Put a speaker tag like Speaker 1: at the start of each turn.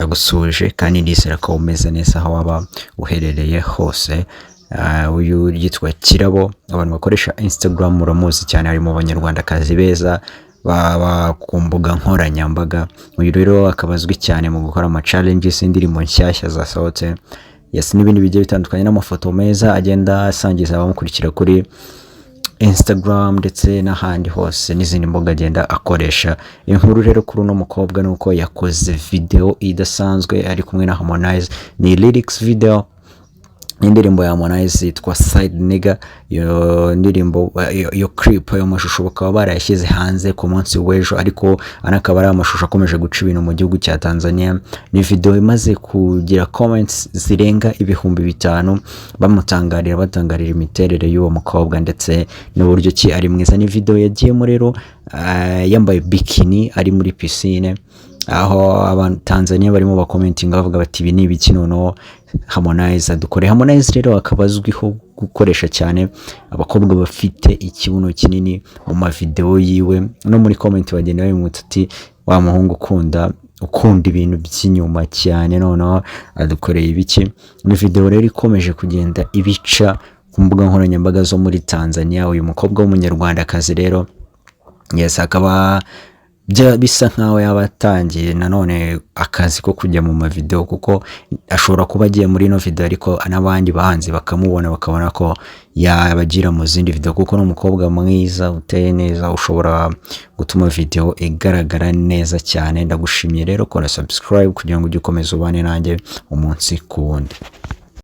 Speaker 1: ndagusuje kandi ndizera ko umeze neza aho waba uherereye hose. Uyu yitwa Kirabo, abantu bakoresha Instagram muramuzi cyane, harimo abanyarwandakazi beza baba ku mbuga nkoranyambaga. Uyu rero akabazwi cyane mu gukora ama challenges, indirimbo nshyashya zasohotse, yes, n'ibindi bigiye bitandukanye n'amafoto meza agenda asangiza abamukurikira kuri Instagram ndetse n'ahandi hose n'izindi mbuga agenda akoresha. Inkuru rero kuri uno mukobwa nuko yakoze video idasanzwe ari kumwe na Harmonize, ni lyrics video indirimbo ya Harmonize yitwa Side Nigga. Yo ndirimbo yo clip yo mashusho bakaba barayashyize hanze ku munsi w'ejo, ariko anakaba ari amashusho akomeje guca ibintu mu gihugu cya Tanzania. Ni video imaze kugira comments zirenga 5,000 batangarira imiterere y'uwo mukobwa ndetse n'uburyo ki ari mwiza. Ni video yagiyemo rero yambaye bikini ari muri piscine, aho abantu Tanzania barimo bakomentinga bavuga bati ibi ni ibiki noneho Harmonize adukore. Harmonize rero akabazwiho gukoresha cyane abakobwa bafite ikibuno kinini mu mavideo yiwe, no muri comment bagenda bamutati wa muhungu ukunda ibintu by'inyuma cyane noneho adukoreye ibiki. Ni video rero ikomeje kugenda ibica ku mbuga nkoranyambaga zo muri Tanzania. Uyu mukobwa w'umunyarwandakazi rero, yes, akaba bisa nkaho yabatangiye nanone akazi ko kujya mu mavideo, kuko ashobora kuba agiye muri no video ariko n'abandi bahanzi bakamubona bakabona ko yabagira mu zindi video, kuko n'umukobwa mwiza uteye neza ushobora gutuma video igaragara neza cyane. Ndagushimiye rero, kora subscribe kugira ngo ujye ukomeza ubane nanjye umunsi ku wundi.